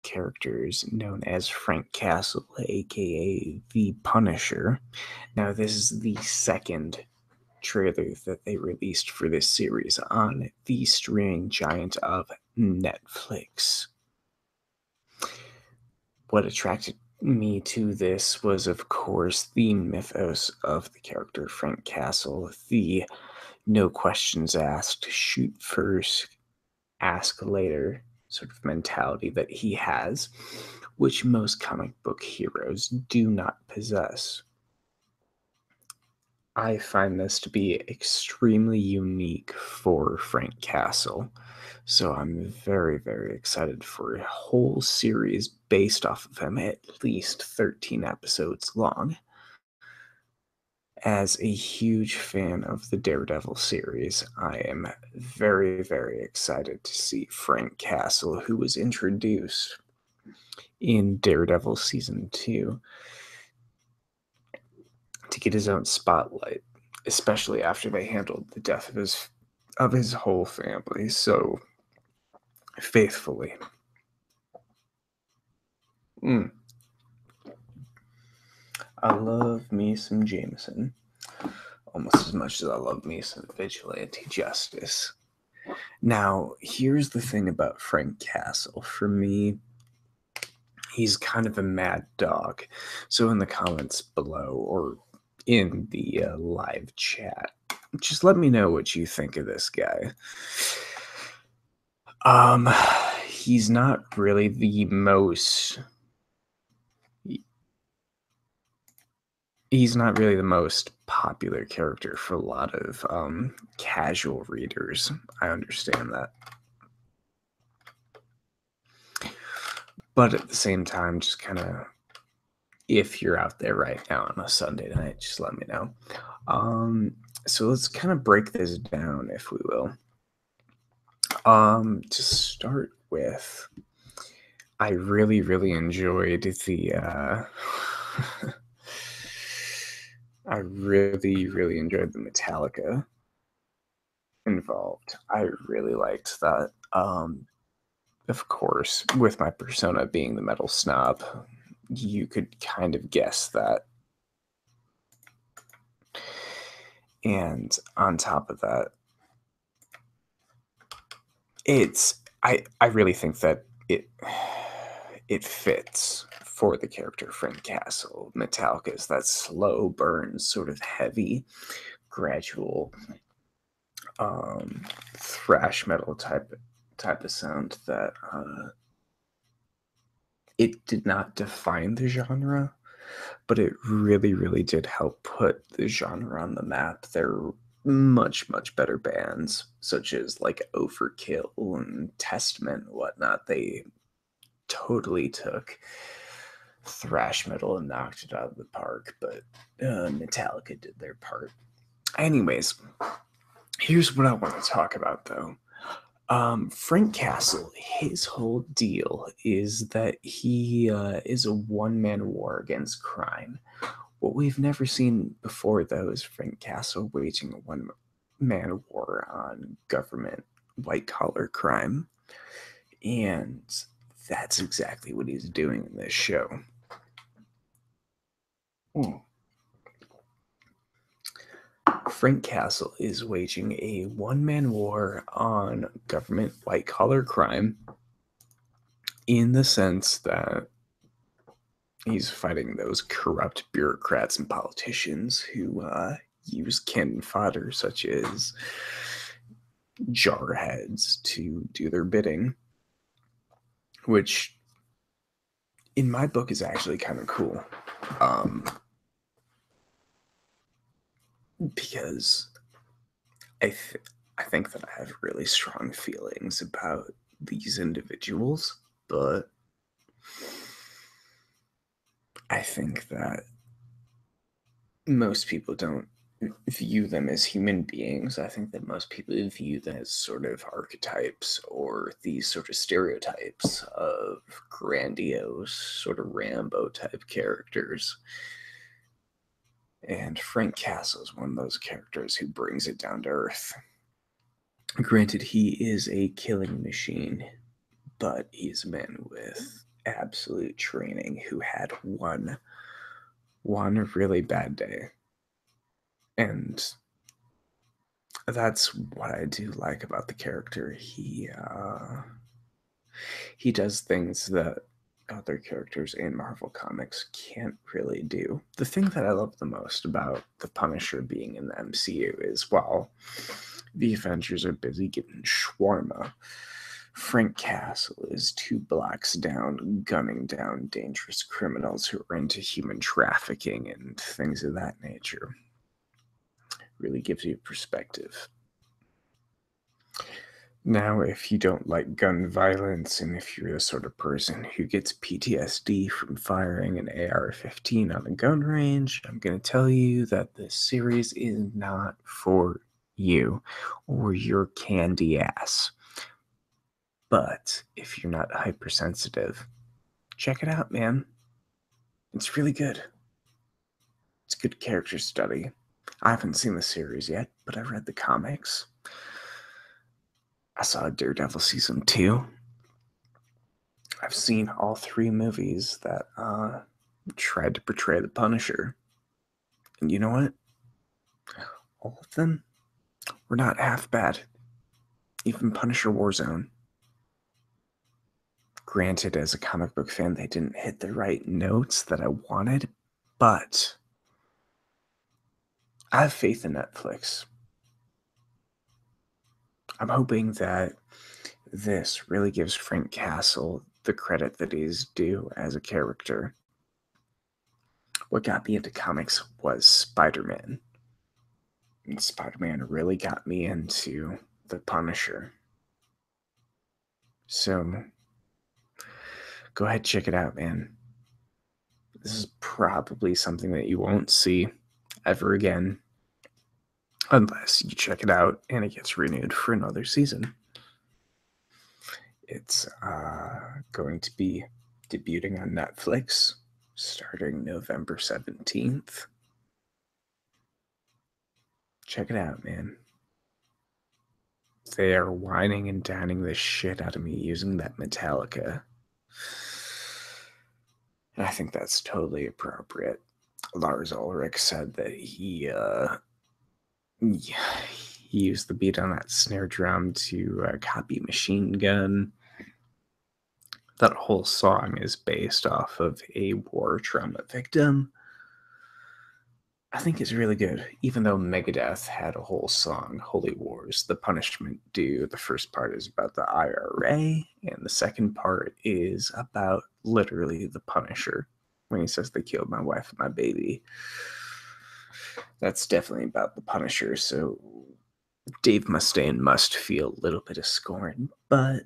characters known as Frank Castle, aka the Punisher. Now, this is the second trailer that they released for this series on the streaming giant of Netflix. What attracted me to this was, of course, the mythos of the character Frank Castle, the no questions asked, shoot first, ask later sort of mentality that he has, which most comic book heroes do not possess. I find this to be extremely unique for Frank Castle. So I'm very, very excited for a whole series based off of him, at least 13 episodes long. As a huge fan of the Daredevil series, I am very, very excited to see Frank Castle, who was introduced in Daredevil Season 2, to get his own spotlight, especially after they handled the death of his whole family so faithfully. Mm. I love me some Jameson almost as much as I love me some vigilante justice. Now, here's the thing about Frank Castle. For me, he's kind of a mad dog. So, in the comments below or in the live chat, just let me know what you think of this guy. Um, he's not really the most. He's not really the most popular character for a lot of casual readers. I understand that. But at the same time, just kind of, if you're out there right now on a Sunday night, just let me know. So let's kind of break this down, if we will. To start with, I really, really enjoyed the. I really, really enjoyed the Metallica involved. I really liked that. Of course, with my persona being the metal snob, you could kind of guess that. And on top of that, I really think that it fits for the character Frank Castle. Metallica is that slow burn, sort of heavy, gradual thrash metal type of sound that it did not define the genre, but it really, really did help put the genre on the map. There are much, much better bands, such as like Overkill and Testament and whatnot. They totally took thrash metal and knocked it out of the park, but Metallica did their part. Anyways, here's what I want to talk about though. Frank Castle, his whole deal is that he is a one-man war against crime. What we've never seen before, though, is Frank Castle waging a one-man war on government white-collar crime. And that's exactly what he's doing in this show. Mm. Frank Castle is waging a one-man war on government white-collar crime in the sense that he's fighting those corrupt bureaucrats and politicians who use cannon fodder such as jarheads to do their bidding, which in my book is actually kind of cool. Because I think that I have really strong feelings about these individuals, but I think that most people don't view them as human beings. I think that most people view them as sort of archetypes or these sort of stereotypes of grandiose, sort of Rambo type characters. And Frank Castle is one of those characters who brings it down to earth. Granted, he is a killing machine, but he's a man with absolute training who had one really bad day. And that's what I do like about the character. He does things that other characters in Marvel Comics can't really do. The thing that I love the most about the Punisher being in the MCU is while the Avengers are busy getting shawarma, Frank Castle is 2 blocks down, gunning down dangerous criminals who are into human trafficking and things of that nature. Really gives you perspective. Now, if you don't like gun violence and if you're the sort of person who gets PTSD from firing an AR 15 on a gun range, I'm going to tell you that this series is not for you or your candy ass. But if you're not hypersensitive, check it out, man. It's really good. It's a good character study. I haven't seen the series yet, but I've read the comics. I saw Daredevil season 2. I've seen all 3 movies that tried to portray the Punisher. And you know what? All of them were not half bad. Even Punisher Warzone. Granted, as a comic book fan, they didn't hit the right notes that I wanted, but I have faith in Netflix. I'm hoping that this really gives Frank Castle the credit that he's due as a character. What got me into comics was Spider-Man. And Spider-Man really got me into the Punisher. So go ahead, check it out, man. This is probably something that you won't see ever again unless you check it out and it gets renewed for another season. It's going to be debuting on Netflix starting November 17th. Check it out, man. They are whining and dining the shit out of me using that Metallica. And I think that's totally appropriate. Lars Ulrich said that he used the beat on that snare drum to copy Machine Gun. That whole song is based off of a war trauma victim. I think it's really good, even though Megadeth had a whole song, Holy Wars, The Punishment Due. The first part is about the IRA, and the second part is about literally the Punisher. When he says they killed my wife and my baby, that's definitely about the Punisher. So Dave Mustaine must feel a little bit of scorn, but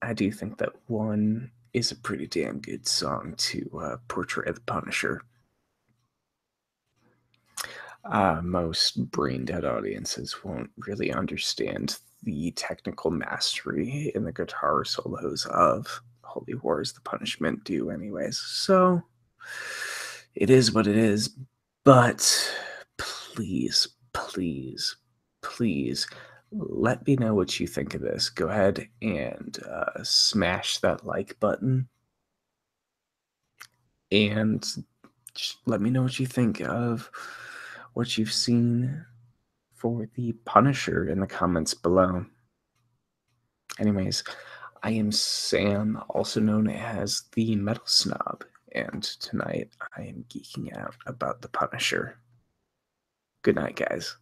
I do think that one is a pretty damn good song to portray the Punisher. Most brain dead audiences won't really understand the technical mastery in the guitar solos of Holy Wars, The Punishment Due, anyways. So it is what it is. But please, please, please let me know what you think of this. Go ahead and smash that like button. And just let me know what you think of what you've seen for the Punisher in the comments below. Anyways, I am Sam, also known as the Metal Snob, and tonight I am geeking out about the Punisher. Good night, guys.